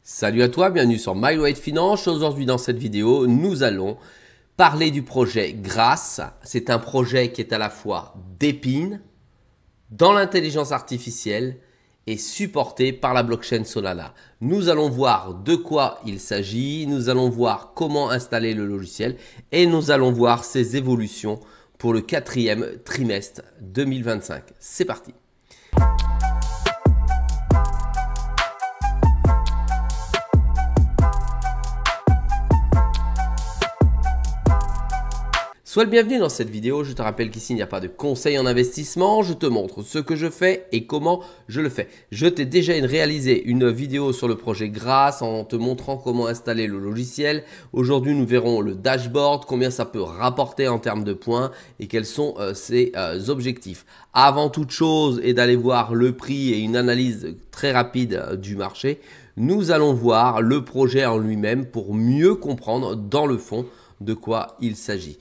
Salut à toi, bienvenue sur MyWay Finance. Aujourd'hui dans cette vidéo, nous allons parler du projet Grace. C'est un projet qui est à la fois d'épine, dans l'intelligence artificielle et supporté par la blockchain Solana. Nous allons voir de quoi il s'agit, nous allons voir comment installer le logiciel et nous allons voir ses évolutions pour le quatrième trimestre 2025. C'est parti! Sois le bienvenu dans cette vidéo. Je te rappelle qu'ici, il n'y a pas de conseil en investissement. Je te montre ce que je fais et comment je le fais. Je t'ai déjà réalisé une vidéo sur le projet Grace en te montrant comment installer le logiciel. Aujourd'hui, nous verrons le dashboard, combien ça peut rapporter en termes de points et quels sont ses objectifs. Avant toute chose et d'aller voir le prix et une analyse très rapide du marché, nous allons voir le projet en lui-même pour mieux comprendre dans le fond de quoi il s'agit.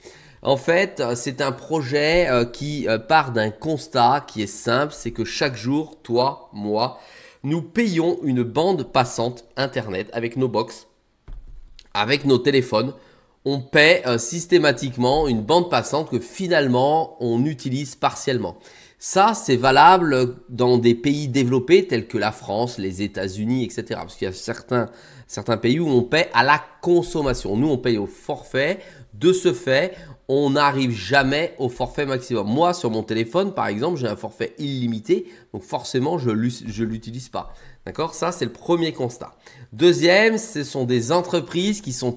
En fait, c'est un projet qui part d'un constat qui est simple, c'est que chaque jour, toi, moi, nous payons une bande passante Internet avec nos box, avec nos téléphones. On paie systématiquement une bande passante que finalement, on utilise partiellement. Ça, c'est valable dans des pays développés tels que la France, les États-Unis, etc. Parce qu'il y a certains pays où on paie à la consommation. Nous, on paye au forfait. De ce fait, on n'arrive jamais au forfait maximum. Moi, sur mon téléphone, par exemple, j'ai un forfait illimité. Donc forcément, je ne l'utilise pas. D'accord? Ça, c'est le premier constat. Deuxième, ce sont des entreprises qui sont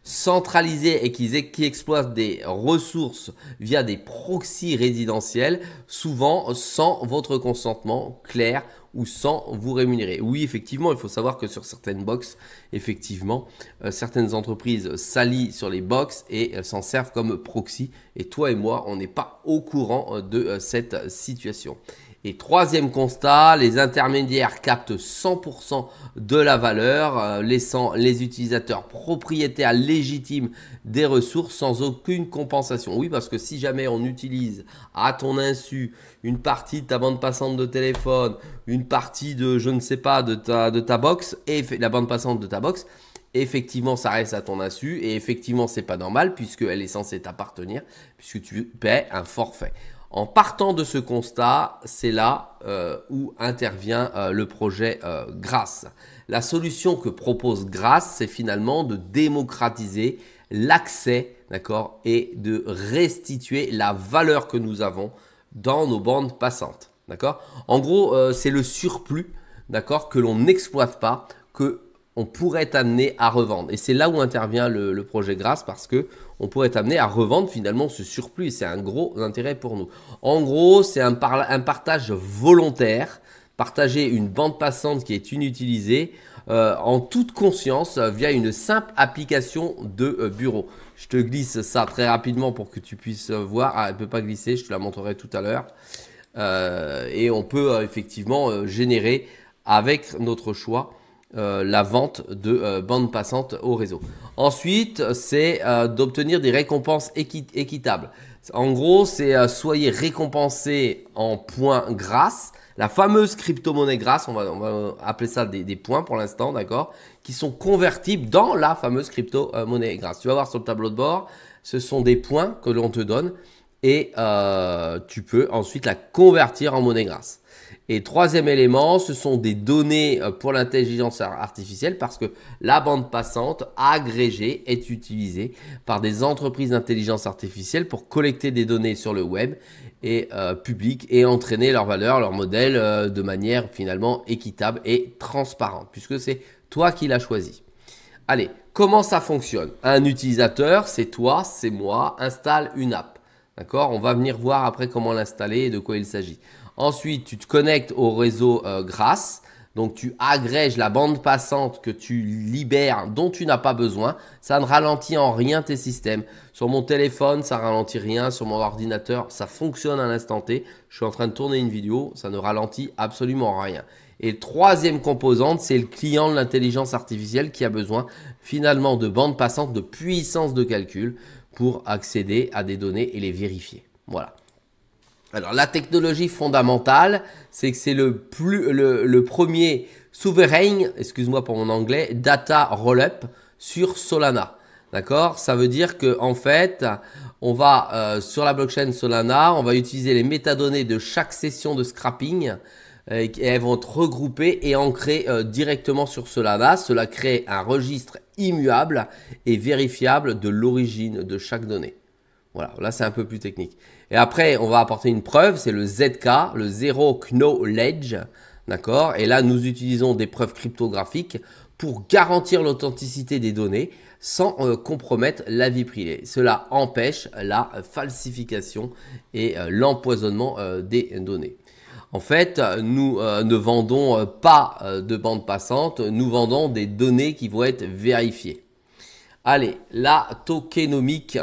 centralisées et qui exploitent des ressources via des proxys résidentiels, souvent sans votre consentement clair ou sans vous rémunérer. Oui, effectivement, il faut savoir que sur certaines box, effectivement, certaines entreprises s'allient sur les box et s'en servent comme proxy. Et toi et moi, on n'est pas au courant de cette situation. Et troisième constat, les intermédiaires captent 100% de la valeur, laissant les utilisateurs propriétaires légitimes des ressources sans aucune compensation. Oui, parce que si jamais on utilise à ton insu une partie de ta bande passante de téléphone, une partie de, je ne sais pas, de ta box et la bande passante de ta box, effectivement, ça reste à ton insu et effectivement, c'est pas normal puisqu'elle est censée t'appartenir puisque tu paies un forfait. En partant de ce constat, c'est là où intervient le projet Grace. La solution que propose Grace, c'est finalement de démocratiser l'accès, d'accord, et de restituer la valeur que nous avons dans nos bandes passantes, d'accord. En gros, c'est le surplus, d'accord, que l'on n'exploite pas, que on pourrait être amené à revendre. Et c'est là où intervient le projet Grace parce que on pourrait être amené à revendre finalement ce surplus et c'est un gros intérêt pour nous. En gros, c'est un partage volontaire, partager une bande passante qui est inutilisée en toute conscience via une simple application de bureau. Je te glisse ça très rapidement pour que tu puisses voir. Ah, elle ne peut pas glisser, je te la montrerai tout à l'heure. Et on peut effectivement générer avec notre choix la vente de bandes passantes au réseau. Ensuite, c'est d'obtenir des récompenses équitables. En gros, c'est soyez récompensés en points Grace, la fameuse crypto-monnaie Grace, on va appeler ça des points pour l'instant, d'accord, qui sont convertibles dans la fameuse crypto-monnaie Grace. Tu vas voir sur le tableau de bord, ce sont des points que l'on te donne et tu peux ensuite la convertir en monnaie Grace. Et troisième élément, ce sont des données pour l'intelligence artificielle parce que la bande passante agrégée est utilisée par des entreprises d'intelligence artificielle pour collecter des données sur le web et public et entraîner leur valeur, leur modèle de manière finalement équitable et transparente puisque c'est toi qui l'as choisi. Allez, comment ça fonctionne? Un utilisateur, c'est toi, c'est moi, installe une app. D'accord? On va venir voir après comment l'installer et de quoi il s'agit. Ensuite, tu te connectes au réseau Grace. Donc, tu agrèges la bande passante que tu libères dont tu n'as pas besoin. Ça ne ralentit en rien tes systèmes. Sur mon téléphone, ça ralentit rien. Sur mon ordinateur, ça fonctionne à l'instant T. Je suis en train de tourner une vidéo. Ça ne ralentit absolument rien. Et troisième composante, c'est le client de l'intelligence artificielle qui a besoin finalement de bande passante, de puissance de calcul pour accéder à des données et les vérifier. Voilà. Alors, la technologie fondamentale, c'est que c'est le premier Sovereign, excuse-moi pour mon anglais, Data Rollup sur Solana. D'accord? Ça veut dire que en fait, on va sur la blockchain Solana, on va utiliser les métadonnées de chaque session de scrapping et elles vont être regroupées et ancrées directement sur Solana. Cela crée un registre immuable et vérifiable de l'origine de chaque donnée. Voilà, là c'est un peu plus technique. Et après, on va apporter une preuve, c'est le ZK, le Zero Knowledge. D'accord? Et là, nous utilisons des preuves cryptographiques pour garantir l'authenticité des données sans compromettre la vie privée. Cela empêche la falsification et l'empoisonnement des données. En fait, nous ne vendons pas de bande passante, nous vendons des données qui vont être vérifiées. Allez, la tokenomique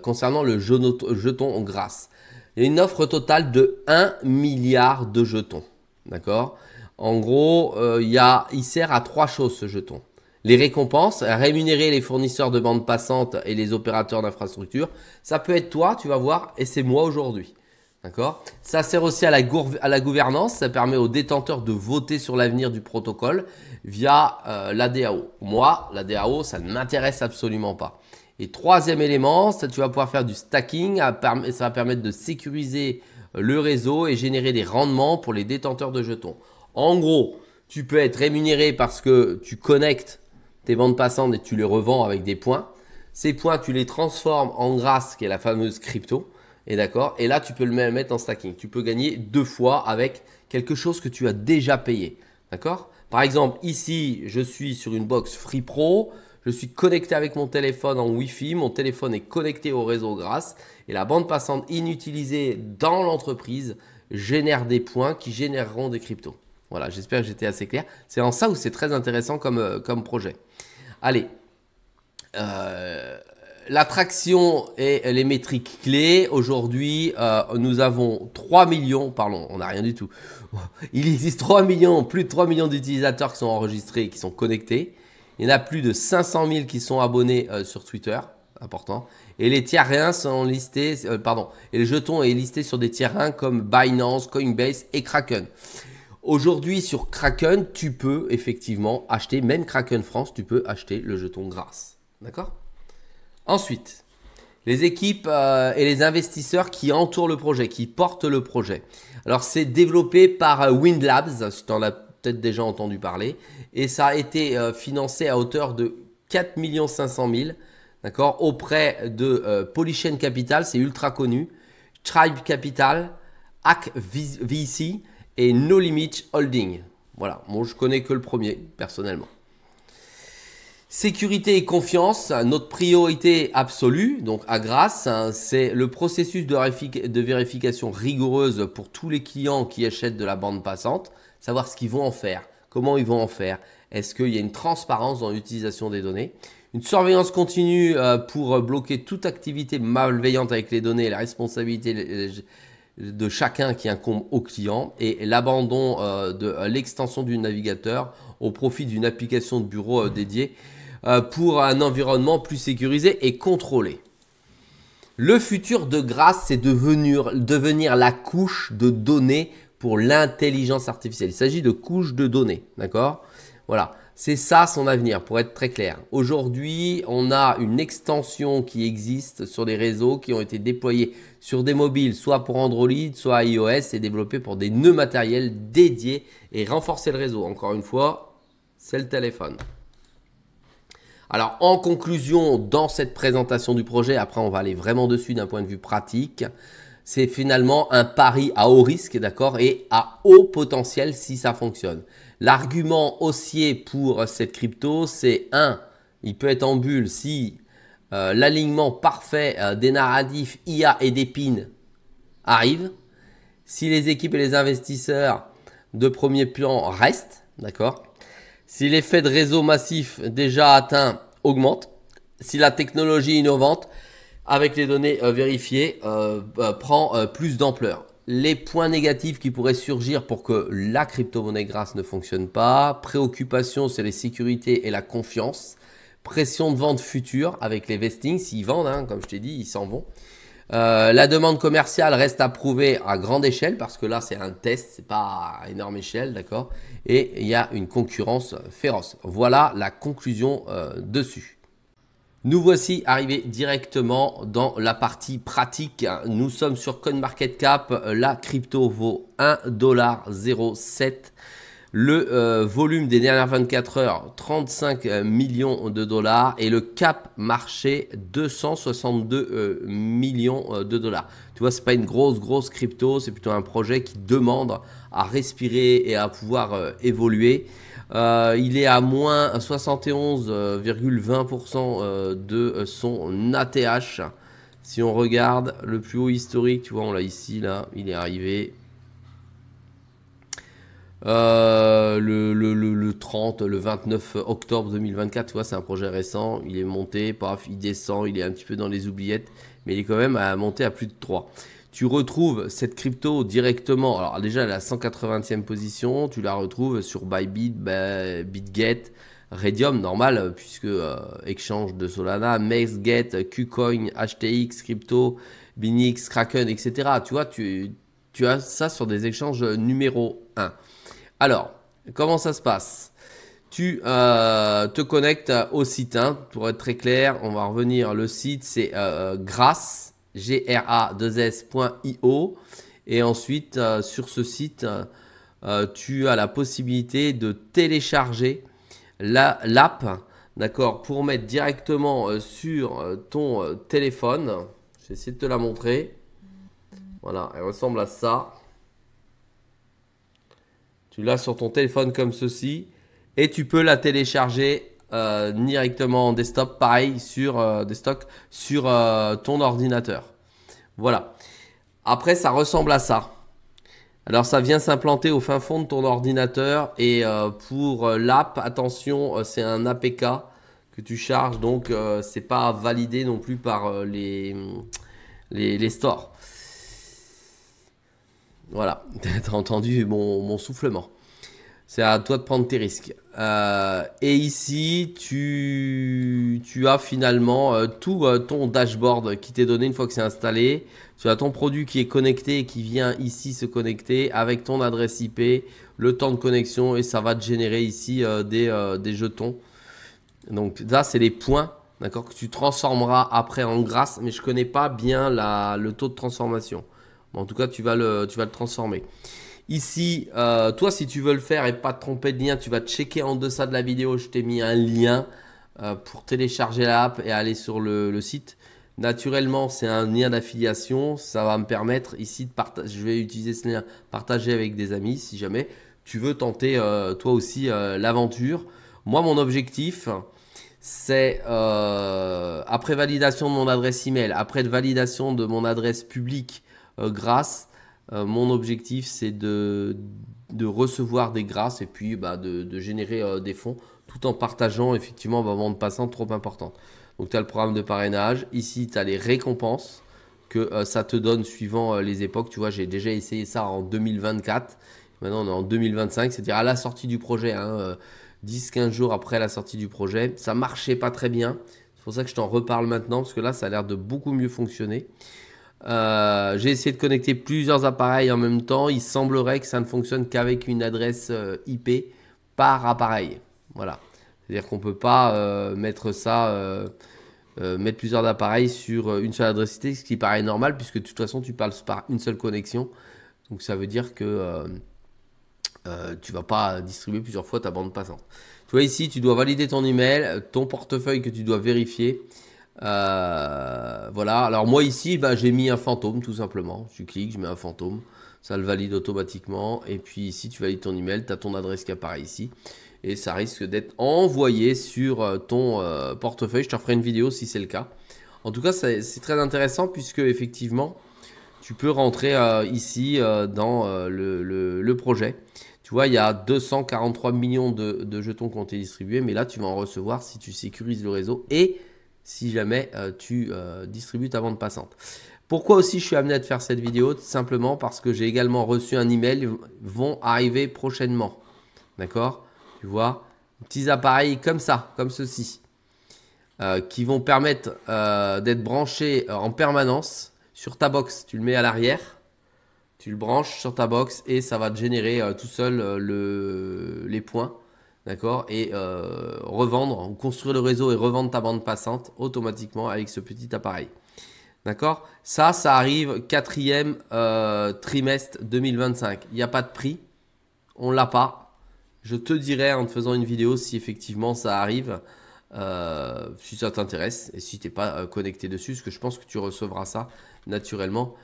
concernant le jeton grâce. Il y a une offre totale de 1 milliard de jetons. D'accord? En gros, il sert à 3 choses ce jeton. Les récompenses, rémunérer les fournisseurs de bandes passantes et les opérateurs d'infrastructure. Ça peut être toi, tu vas voir, et c'est moi aujourd'hui. D'accord? Ça sert aussi à la gouvernance. Ça permet aux détenteurs de voter sur l'avenir du protocole via la DAO. Moi, la DAO, ça ne m'intéresse absolument pas. Et troisième élément, tu vas pouvoir faire du stacking. Ça va permettre de sécuriser le réseau et générer des rendements pour les détenteurs de jetons. En gros, tu peux être rémunéré parce que tu connectes tes bandes passantes et tu les revends avec des points. Ces points, tu les transformes en grâce, qui est la fameuse crypto. Et d'accord. Et là, tu peux le mettre en stacking. Tu peux gagner 2 fois avec quelque chose que tu as déjà payé. D'accord? Par exemple, ici, je suis sur une box Free Pro. Je suis connecté avec mon téléphone en Wi-Fi. Mon téléphone est connecté au réseau grâce. Et la bande passante inutilisée dans l'entreprise génère des points qui généreront des cryptos. Voilà, j'espère que j'étais assez clair. C'est en ça où c'est très intéressant comme projet. Allez. L'attraction et les métriques clés. Aujourd'hui, nous avons 3 millions, pardon, on n'a rien du tout. Il existe 3 millions, plus de 3 millions d'utilisateurs qui sont enregistrés, qui sont connectés. Il y en a plus de 500 000 qui sont abonnés sur Twitter, important. Et les tiers 1 sont listés, et le jeton est listé sur des tiers 1 comme Binance, Coinbase et Kraken. Aujourd'hui, sur Kraken, tu peux effectivement acheter, même Kraken France, tu peux acheter le jeton grâce. D'accord ? Ensuite, les équipes et les investisseurs qui entourent le projet, qui portent le projet. Alors, c'est développé par Wind Labs, tu en as peut-être déjà entendu parler, et ça a été financé à hauteur de 4 500 000, d'accord, auprès de Polychain Capital, c'est ultra connu, Tribe Capital, Hack VC et No Limit Holding. Voilà, moi je connais que le premier personnellement. Sécurité et confiance, notre priorité absolue, donc à grâce, c'est le processus de vérification rigoureuse pour tous les clients qui achètent de la bande passante, savoir ce qu'ils vont en faire, comment ils vont en faire, est-ce qu'il y a une transparence dans l'utilisation des données, une surveillance continue pour bloquer toute activité malveillante avec les données et la responsabilité de chacun qui incombe au client et l'abandon de l'extension du navigateur au profit d'une application de bureau dédiée pour un environnement plus sécurisé et contrôlé. Le futur de grâce, c'est devenir la couche de données pour l'intelligence artificielle. Il s'agit de couches de données, d'accord? Voilà, c'est ça son avenir, pour être très clair. Aujourd'hui, on a une extension qui existe sur des réseaux qui ont été déployés sur des mobiles, soit pour Android, soit iOS, et développés pour des nœuds matériels dédiés et renforcer le réseau. Encore une fois, c'est le téléphone. Alors, en conclusion, dans cette présentation du projet, après on va aller vraiment dessus d'un point de vue pratique, c'est finalement un pari à haut risque, d'accord, et à haut potentiel si ça fonctionne. L'argument haussier pour cette crypto, c'est il peut être en bulle si l'alignement parfait des narratifs IA et des pins arrive, si les équipes et les investisseurs de premier plan restent, d'accord. Si l'effet de réseau massif déjà atteint augmente, si la technologie innovante avec les données vérifiées prend plus d'ampleur. Les points négatifs qui pourraient surgir pour que la crypto-monnaie grâce ne fonctionne pas, préoccupation sur les sécurités et la confiance, pression de vente future avec les vestings, s'ils vendent, comme je t'ai dit, ils s'en vont. La demande commerciale reste à prouver à grande échelle parce que là c'est un test, c'est pas à énorme échelle, d'accord? Et il y a une concurrence féroce. Voilà la conclusion dessus. Nous voici arrivés directement dans la partie pratique. Nous sommes sur CoinMarketCap. La crypto vaut 1,07 $. Le volume des dernières 24 heures, 35 millions de dollars. Et le cap marché, 262 millions de dollars. Tu vois, ce n'est pas une grosse crypto. C'est plutôt un projet qui demande à respirer et à pouvoir évoluer. Il est à moins 71,20% de son ATH. Si on regarde le plus haut historique, tu vois, on l'a ici, là, il est arrivé. Le 30, le 29 octobre 2024, tu vois, c'est un projet récent. Il est monté, paf, il descend, il est un petit peu dans les oubliettes, mais il est quand même monté à plus de 3. Tu retrouves cette crypto directement. Alors déjà, elle est à 180e position. Tu la retrouves sur Bybit, BitGet, Redium, normal, puisque exchange de Solana, MaxGet, KuCoin, HTX, Crypto, Binix, Kraken, etc. Tu vois, tu as ça sur des échanges numéro 1. Alors, comment ça se passe? Tu te connectes au site, hein, pour être très clair. On va revenir. Le site, c'est Grass, G-R-A-2-S.io. Et ensuite, sur ce site, tu as la possibilité de télécharger l'app, d'accord, pour mettre directement sur ton téléphone. Je vais essayer de te la montrer. Voilà, elle ressemble à ça. Tu l'as sur ton téléphone comme ceci. Et tu peux la télécharger directement en desktop, pareil sur desktop, sur ton ordinateur. Voilà. Après, ça ressemble à ça. Alors, ça vient s'implanter au fin fond de ton ordinateur. Et pour l'app, attention, c'est un APK que tu charges. Donc, c'est pas validé non plus par les stores. Voilà, tu as entendu mon soufflement. C'est à toi de prendre tes risques. Et ici, tu as finalement tout ton dashboard qui t'est donné une fois que c'est installé. Tu as ton produit qui est connecté et qui vient ici se connecter avec ton adresse IP, le temps de connexion et ça va te générer ici des jetons. Donc ça, c'est les points, d'accord, que tu transformeras après en grâce. Mais je ne connais pas bien le taux de transformation. Bon, en tout cas, tu vas le transformer. Ici, toi, si tu veux le faire et pas te tromper de lien, tu vas checker en deçà de la vidéo. Je t'ai mis un lien pour télécharger l'app et aller sur le site. Naturellement, c'est un lien d'affiliation. Ça va me permettre ici de partager. Je vais utiliser ce lien, partager avec des amis si jamais tu veux tenter toi aussi l'aventure. Moi, mon objectif, c'est après validation de mon adresse email, après validation de mon adresse publique grâce. Mon objectif, c'est de recevoir des grâces et puis de générer des fonds tout en partageant effectivement ma bande passante trop importante. Donc, tu as le programme de parrainage. Ici, tu as les récompenses que ça te donne suivant les époques. Tu vois, j'ai déjà essayé ça en 2024. Maintenant, on est en 2025, c'est-à-dire à la sortie du projet, hein, 10-15 jours après la sortie du projet. Ça marchait pas très bien. C'est pour ça que je t'en reparle maintenant parce que là, ça a l'air de beaucoup mieux fonctionner. J'ai essayé de connecter plusieurs appareils en même temps. Il semblerait que ça ne fonctionne qu'avec une adresse IP par appareil. Voilà. C'est-à-dire qu'on ne peut pas mettre ça, mettre plusieurs appareils sur une seule adresse IP, ce qui paraît normal puisque de toute façon tu parles par une seule connexion. Donc ça veut dire que tu ne vas pas distribuer plusieurs fois ta bande passante. Tu vois ici, tu dois valider ton email, ton portefeuille que tu dois vérifier. Voilà, alors moi ici j'ai mis un fantôme tout simplement. Tu cliques, je mets un fantôme, ça le valide automatiquement. Et puis ici tu valides ton email, tu as ton adresse qui apparaît ici et ça risque d'être envoyé sur ton portefeuille. Je te referai une vidéo si c'est le cas. En tout cas, c'est très intéressant puisque effectivement tu peux rentrer ici dans le projet. Tu vois, il y a 243 millions de jetons qui ont été distribués, mais là tu vas en recevoir si tu sécurises le réseau et si jamais tu distribues ta bande passante. Pourquoi aussi je suis amené à te faire cette vidéo? Tout simplement parce que j'ai également reçu un email, vont arriver prochainement. D'accord? Tu vois, petits appareils comme ça, comme ceci, qui vont permettre d'être branchés en permanence sur ta box. Tu le mets à l'arrière, tu le branches sur ta box et ça va te générer tout seul les points. D'accord? Et revendre ou construire le réseau et revendre ta bande passante automatiquement avec ce petit appareil. D'accord? Ça arrive 4e trimestre 2025. Il n'y a pas de prix. On l'a pas. Je te dirai en te faisant une vidéo si effectivement ça arrive. Si ça t'intéresse et si tu n'es pas connecté dessus, parce que je pense que tu recevras ça naturellement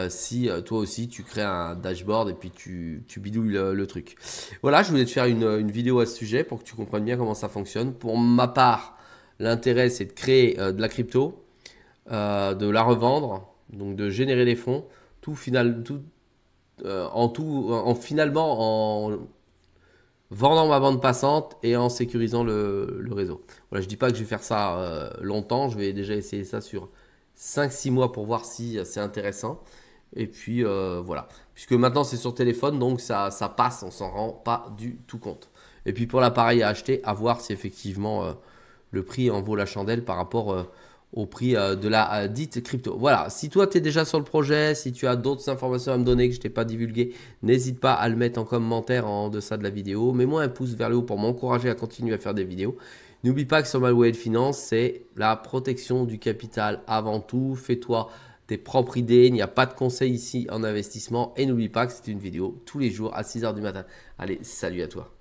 si toi aussi tu crées un dashboard et puis tu bidouilles le truc. Voilà, je voulais te faire une vidéo à ce sujet pour que tu comprennes bien comment ça fonctionne. Pour ma part, l'intérêt c'est de créer de la crypto, de la revendre, donc de générer des fonds, finalement en vendant ma bande passante et en sécurisant le réseau. Voilà, je dis pas que je vais faire ça longtemps, je vais déjà essayer ça sur 5-6 mois pour voir si c'est intéressant. Et puis voilà, puisque maintenant c'est sur téléphone, donc ça passe, on s'en rend pas du tout compte. Et puis pour l'appareil à acheter, à voir si effectivement le prix en vaut la chandelle par rapport au prix de la dite crypto. Voilà, si toi tu es déjà sur le projet, si tu as d'autres informations à me donner que je t'ai pas divulguées, n'hésite pas à le mettre en commentaire en deçà de la vidéo. Mets-moi un pouce vers le haut pour m'encourager à continuer à faire des vidéos. N'oublie pas que sur MyWay Finance, c'est la protection du capital avant tout. Fais-toi tes propres idées, il n'y a pas de conseils ici en investissement. Et n'oublie pas que c'est une vidéo tous les jours à 6 h du matin. Allez, salut à toi.